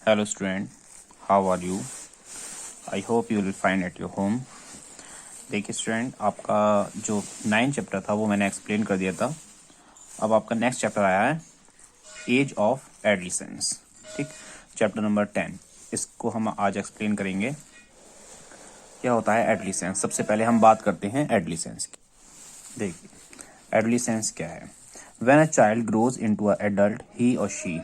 Hello student, how are you? I hope you will find at your home. देखिए student, आपका जो 9 chapter था वो मैंने एक्सप्लेन कर दिया था. अब आपका नेक्स्ट चैप्टर आया है एज ऑफ एडोलेसेंस. ठीक, चैप्टर नंबर 10. इसको हम आज एक्सप्लेन करेंगे. क्या होता है एडोलेसेंस. सबसे पहले हम बात करते हैं एडोलेसेंस की. देखिए एडोलेसेंस क्या है. When a child grows into an adult, he or she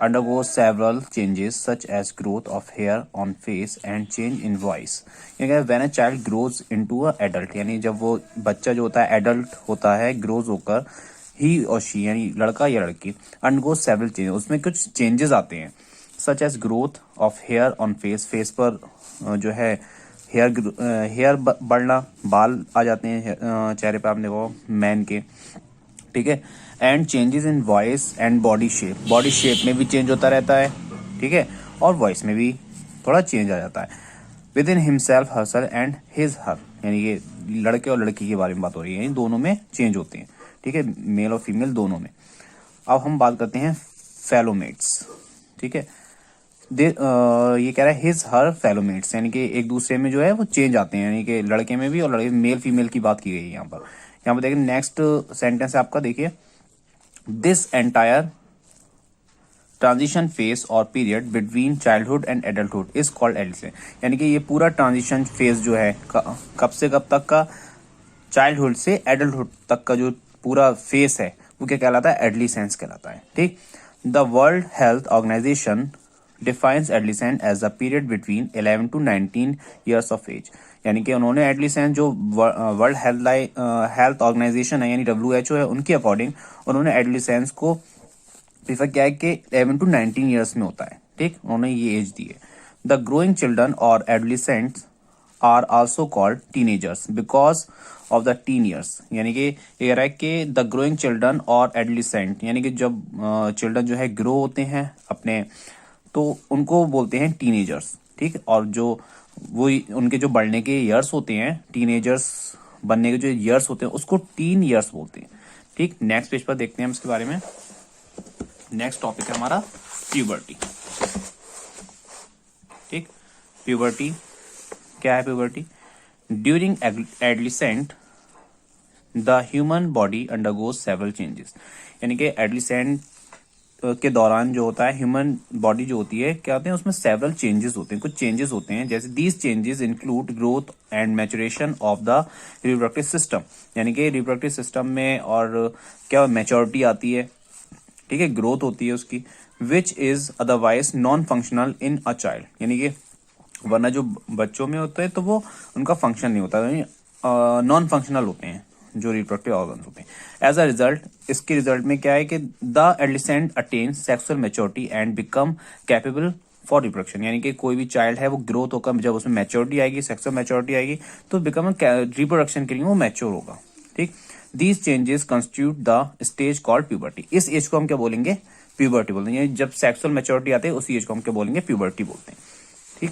undergoes several changes such as growth of hair on face and change in voice. यानी when a child grows into a adult, यानी जब वो बच्चा जो होता है adult होता है, ग्रोज होकर, he or she यानी लड़का या लड़की undergoes several changes, उसमें कुछ चेंजेस आते हैं. such as growth of hair on face, face पर जो है हेयर बढ़ना, बाल आ जाते हैं चेहरे पे, आपने देखो मैन के. ठीक है. And changes in voice and body shape, body shape में भी चेंज होता रहता है. ठीक है. और वॉइस में भी थोड़ा चेंज आ जाता है. Within himself, herself and his her, यानी ये लड़के और लड़की के बारे में बात हो रही है. दोनों में चेंज होते हैं. ठीक है, मेल और फीमेल दोनों में. अब हम बात करते हैं फेलोमेट्स. ठीक है. ये कह रहा है हिज हर फेलोमेट्स, यानी कि एक दूसरे में जो है वो चेंज आते हैं, यानी कि लड़के में भी और लड़के मेल फीमेल की बात की गई है यहाँ पर. यहाँ पर देखिए नेक्स्ट सेंटेंस है आपका. देखिए दिस एंटायर ट्रांजिशन फेज और period between childhood and adulthood is called adolescence. यानी कि ये पूरा ट्रांजिशन फेज जो है कब से कब तक का, चाइल्डहुड से एडल्टहुड तक का जो पूरा फेज है वो क्या कहलाता है, एडोलेसेंस कहलाता है. ठीक. The world health organisation defines adolescence as the period between 11 to 19 years of age. यानी कि उन्होंने एडोलेसेंस जो वर्ल्ड हेल्थ ऑर्गेनाइजेशन है यानी WHO है, उनके अकॉर्डिंग उन्होंने एडोलेसेंस को प्रीफर किया है कि 11 to 19 ईयर्स में होता है. ठीक, उन्होंने ये एज दी है. द ग्रोइंग चिल्ड्रन और adolescents are also called teenagers because of the teen years. यानी कि ये रहा है कि द ग्रोइंग चिल्ड्रन और एडोलेसेंट, यानी कि जब चिल्ड्रन जो है ग्रो होते हैं अपने, तो उनको बोलते हैं टीनेजर्स. ठीक. और जो वो उनके जो बढ़ने के ईयर्स होते हैं, टीनेजर्स बनने के जो ईयर्स होते हैं, उसको टीन ईयर्स बोलते हैं. ठीक. नेक्स्ट पेज पर देखते हैं हम इसके बारे में. नेक्स्ट टॉपिक है हमारा प्यूबर्टी. ठीक. प्यूबर्टी क्या है. Puberty during adolescent the human body undergoes several changes. यानी कि एडोलेसेंट के दौरान जो होता है ह्यूमन बॉडी जो होती है, क्या होते हैं उसमें सेवरल चेंजेस होते हैं, कुछ चेंजेस होते हैं. जैसे these changes include growth and maturation of the reproductive system. यानी कि रिप्रोडक्टिव सिस्टम में और क्या मैच्योरिटी आती है. ठीक है, ग्रोथ होती है उसकी. Which is otherwise non functional in a child. यानी कि वरना जो बच्चों में होता है तो वो उनका फंक्शन नहीं होता, नॉन फंक्शनल होते हैं जो रिप्रोडक्टिव ऑर्गन्स होते हैं. एज अ रिजल्ट, इसके रिजल्ट में क्या है कि the adolescent attain sexual maturity and become capable for reproduction. यानी कि कोई भी चाइल्ड है वो ग्रोथ होकर जब उसमें मैच्योरिटी आएगी, सेक्सुअल मैच्योरिटी आएगी, तो बिकम रिप्रोडक्शन के लिए वो मैच्योर होगा. ठीक. These changes constitute the stage called puberty. इस एज को हम क्या बोलेंगे, प्यूबर्टी बोलते हैं. जब सेक्सुअल मैच्योरिटी आती है उसी एज को हम क्या बोलेंगे, प्यूबर्टी बोलते हैं. ठीक.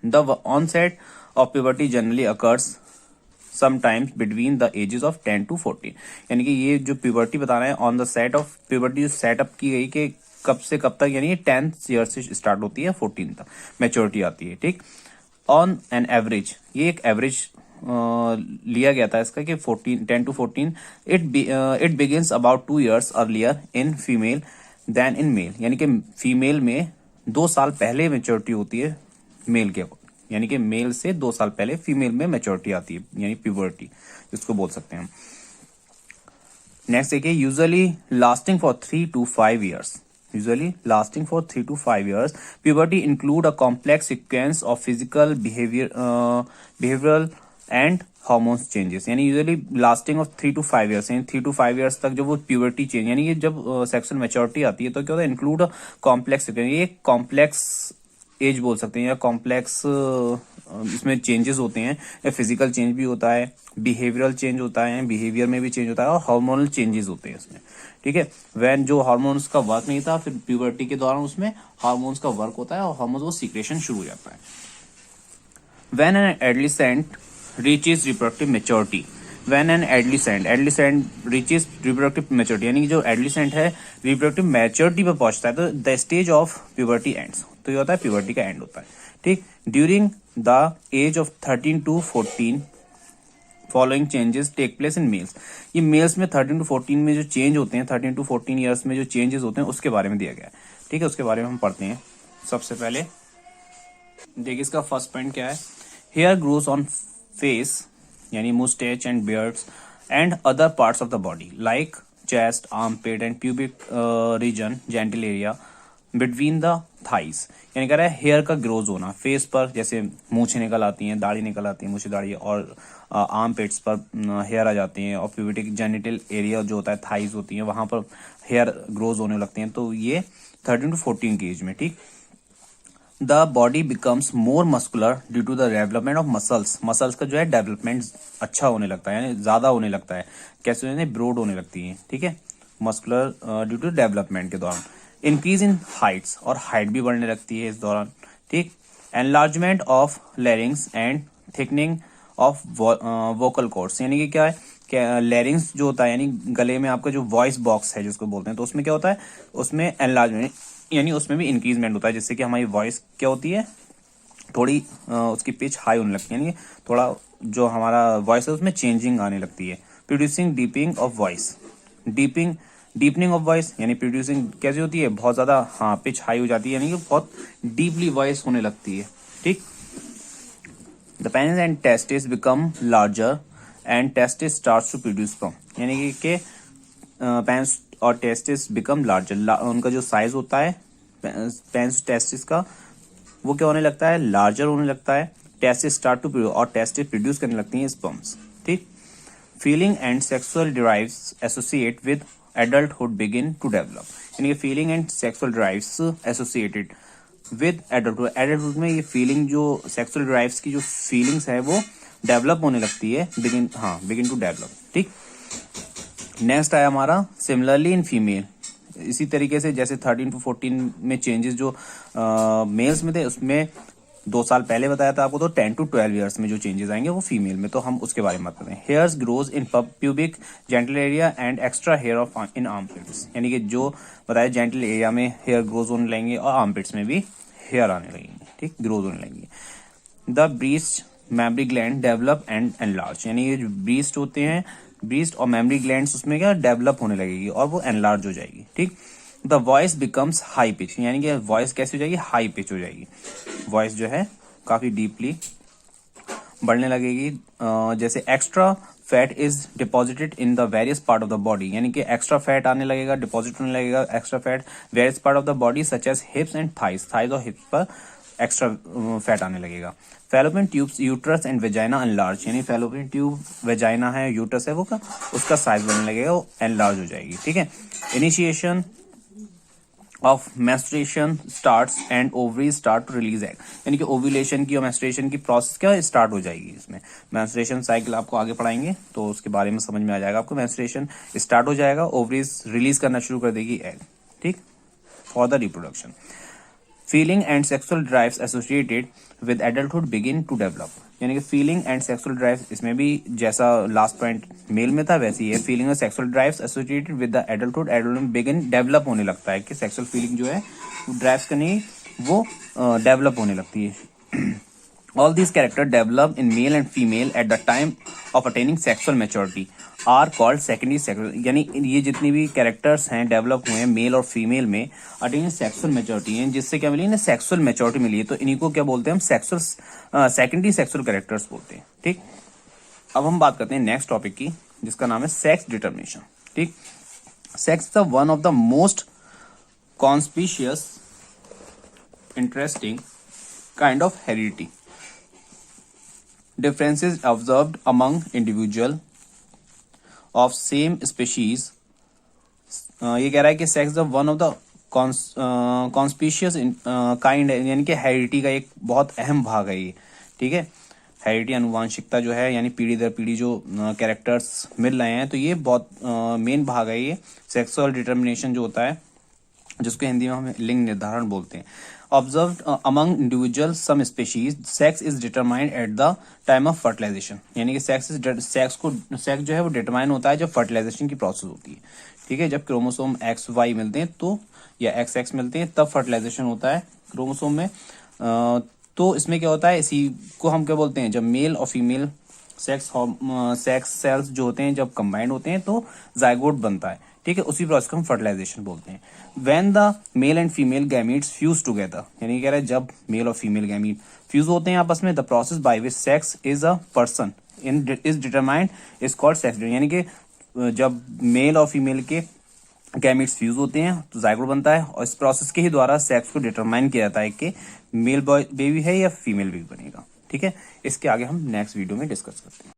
The onset of puberty generally occurs sometimes between the ages of 10 to 14. यानी कि ये जो प्यूबर्टी बता रहे हैं, on the set of puberty जो सेटअप की गई कि कब से कब तक, यानी 10th ईयर से स्टार्ट होती है, 14 तक मैच्योरिटी आती है. ठीक. ऑन एन एवरेज, ये एक एवरेज लिया गया था इसका कि 10 to 14 it begins about 2 years earlier in female than in male. यानी कि फीमेल में 2 साल पहले मैच्योरिटी होती है मेल के, यानी कि मेल से 2 साल पहले फीमेल में मैच्योरिटी आती है, यानी प्यूबर्टी जिसको बोल सकते हैं हम. नेक्स्ट देखिए usually lasting for 3 to 5 years. Usually lasting for 3 to 5 years. Puberty include a complex sequence of physical behavioural and hormones changes. यानी usually lasting of 3 to 5 years, यानी 3 to 5 years तक जो वो प्यूबर्टी चेंज, यानी कि जब sexual maturity आती है तो क्या होता है, इंक्लूड कॉम्प्लेक्स सीक्वेंस. ये कॉम्प्लेक्स एज बोल सकते हैं या कॉम्प्लेक्स, इसमें चेंजेस होते हैं. फिजिकल चेंज भी होता है, बिहेवियरल चेंज होता है, बिहेवियर में भी चेंज होता है, और हार्मोनल चेंजेस होते हैं इसमें. ठीक है. वैन जो हार्मोन्स का वर्क नहीं था, फिर प्यूबर्टी के दौरान उसमें हार्मोन्स का वर्क होता है और हार्मोन्स वो सीक्रेशन शुरू हो जाता है. When an adolescent reaches reproductive maturity, when an adolescent reaches reproductive maturity, यानी कि जो एडोलेसेंट है रिप्रोडक्टिव मैच्योरिटी पे पहुंचता है, तो the stage of puberty ends, तो ये होता है प्यूबर्टी का एंड होता है, ठीक। During the age of 13 to 14 following changes take place in males, ये मेल्स में 13 to 14 में जो चेंज होते हैं, 13 to 14 ईयर्स में जो चेंजेस होते हैं उसके बारे में दिया गया है, ठीक है। उसके बारे में हम पढ़ते हैं। सबसे पहले देखिए इसका फर्स्ट पॉइंट क्या है। हेयर ग्रोस ऑन फेस, यानी moustache and beards and other parts of the body like chest, armpit and pubic region, gentle area between the thighs, यानी कह रहा है हेयर का ग्रोज होना फेस पर, जैसे मूछें निकल आती हैं, दाढ़ी निकल आती है, मूछें दाढ़ी, और आर्म पिट्स पर हेयर आ जाते हैं, और प्यूबिक जेनिटल एरिया जो होता है, थाइस होती है, वहां पर हेयर ग्रोज होने लगते हैं। तो ये 13 to 14 की एज में, ठीक। The body becomes more muscular due to the development of muscles का जो है डेवलपमेंट अच्छा होने लगता है, यानी ज्यादा होने लगता है, कैसे होने, ब्रॉड होने लगती है, ठीक है, मस्कुलर ड्यू टू डेवलपमेंट के दौरान। इंक्रीज इन हाइट्स, और हाइट भी बढ़ने लगती है इस दौरान, ठीक। Enlargement of larynx and thickening of vocal cords, यानी कि क्या है, लेरिंग्स जो होता है यानी गले में आपका जो वॉइस बॉक्स है जिसको बोलते हैं, तो उसमें क्या होता है, उसमें एनलार्जमेंट यानी उसमें भी इंक्रीजमेंट होता है, जिससे कि हमारी वॉइस क्या होती है, थोड़ी उसकी पिच हाई होने लगती है, यानी थोड़ा जो हमारा वॉइस है उसमें चेंजिंग आने लगती है। Producing डीपिंग of voice, deepening of voice, यानी प्रोड्यूसिंग कैसी होती है, बहुत ज्यादा, हाँ, पिच हाई हो जाती है, यानी कि बहुत डीपली वॉइस होने लगती है, ठीक। The penis and testis become larger and testis starts to produce sperm, यानी कि पेनिस और टेस्टिस बिकम लार्जर, उनका जो साइज होता है पेनिस टेस्टिस का, वो क्या होने लगता है, लार्जर होने लगता है। टेस्टिस स्टार्ट टू प्रोड्यूस, और टेस्टिस प्रोड्यूस करने लगती हैं स्पर्म्स, ठीक। Feeling and sexual drives associate with adulthood begin to develop, यानी कि feeling and sexual drives associated with adulthood में ये फीलिंग जो सेक्सुअल ड्राइव्स की जो फीलिंग्स है वो डेवलप होने लगती है, बिगिन टू डेवलप, ठीक। नेक्स्ट आया हमारा सिमिलरली इन फीमेल, इसी तरीके से जैसे 13 to 14 में चेंजेस जो मेल्स में थे, उसमें 2 साल पहले बताया था आपको, तो 10 to 12 ईयर्स में जो चेंजेस आएंगे वो फीमेल में, तो हम उसके बारे में बात करते हैं। Hairs grows in pubic genital area and extra hair of in armpits, यानी कि जो बताया जेंटल एरिया में हेयर ग्रोज होने लगेंगे और आर्मपिट्स में भी हेयर आने लगेंगे, ठीक, ग्रोज होने लगेंगे। The breast mammary gland develop and enlarge, यानी ये जो ब्रीस्ट होते हैं, ब्रीस्ट और मेमरी ग्लैंड्स, उसमें क्या डेवलप होने लगेगी और वो एनलार्ज हो जाएगी, ठीक। The voice becomes high pitch, यानी कि वॉइस कैसी हो जाएगी, हाई पिच हो जाएगी, वॉइस जो है काफी डीपली बढ़ने लगेगी। जैसे extra fat is deposited in the various part of the body, यानी कि एक्स्ट्रा फैट आने लगेगा, डिपॉजिट होने लगेगा extra fat various part of the body such as hips and thighs और हिप्स पर एक्स्ट्रा फैट आने लगेगा। Fallopian tubes uterus and vagina enlarge, यानी फैलोपियन ट्यूब वेजाइना है, यूट्रस है, वो का उसका साइज बढ़ने लगेगा, वो एनलार्ज हो जाएगी, ठीक है। Initiation of menstruation starts and ovaries start to release egg, यानी कि ओव्यूलेशन की और मेंस्ट्रुएशन की प्रोसेस क्या स्टार्ट हो जाएगी। इसमें मेंस्ट्रुएशन साइकिल आपको आगे पढ़ाएंगे तो उसके बारे में समझ में आ जाएगा आपको। मेंस्ट्रुएशन स्टार्ट हो जाएगा, ओवरीज रिलीज करना शुरू कर देगी एग, ठीक, for the reproduction. Feeling and sexual drives associated with adulthood begin to develop, यानी कि फीलिंग एंड सेक्सुअल ड्राइव्स, इसमें भी जैसा लास्ट पॉइंट मेल में था वैसे ही है। फीलिंग और sexual drives associated with the adulthood begin develop होने लगता है, कि सेक्सुअल फीलिंग जो है ड्राइव्स करनी वो डेवलप होने लगती है। All these characters develop in male and female at the time of attaining sexual maturity are called secondary sexual, यानी ये जितनी भी कैरेक्टर्स हैं डेवलप हुए हैं मेल और फीमेल में अटेनिंग सेक्सुअल मैच्योरिटी है, जिससे क्या मिली ना सेक्सुअल मैच्योरिटी मिली है, तो इन्हीं को क्या बोलते हैं हम सेकेंडरी सेक्सुअल कैरेक्टर्स बोलते हैं, ठीक। अब हम बात करते हैं नेक्स्ट टॉपिक की, जिसका नाम है सेक्स डिटर्मिनेशन, ठीक। Sex the one of the most conspicuous interesting kind of heredity differences observed among individual of same species। ये कह रहा है कि sex the one of the conspicuous kind, यानी कि हेरिडिटी का एक बहुत अहम भाग है ये, ठीक है। हेरिडिटी अनुवांशिकता जो है, यानी पीढ़ी दर पीढ़ी जो कैरेक्टर्स मिल रहे हैं, तो ये बहुत मेन भाग है ये। सेक्सुअल डिटर्मिनेशन जो होता है जिसको हिंदी में हम लिंग निर्धारण बोलते हैं। Observe among individual some species sex is determined at the time of fertilisation, यानी कि सेक्स जो है वो डिटरमाइन होता है जब फर्टिलाइजेशन की प्रोसेस होती है। ठीक है, जब क्रोमोसोम एक्स वाई मिलते हैं तो, या एक्स एक्स मिलते हैं, तब फर्टिलाइजेशन होता है क्रोमोसोम में। तो इसमें क्या होता है, इसी को हम क्या बोलते हैं, जब मेल और फीमेल सेक्स सेल्स जो होते हैं जब कंबाइंड होते हैं तो जाइगोट बनता है। ठीक है, उसी प्रोसेस को हम फर्टिलाइजेशन बोलते हैं। When the male and female gametes fuse together, यानी कह रहा है जब मेल और फीमेल गैमीट फ्यूज होते हैं आपस में, the process by which sex is a person is determined is called sex, यानी कि जब मेल और फीमेल के गैमीट्स फ्यूज होते हैं तो जाइगोट बनता है, और इस प्रोसेस के ही द्वारा सेक्स को डिटरमाइन किया जाता है कि मेल बॉय बेबी है या फीमेल बेबी बनेगा। ठीक है, इसके आगे हम नेक्स्ट वीडियो में डिस्कस करते हैं।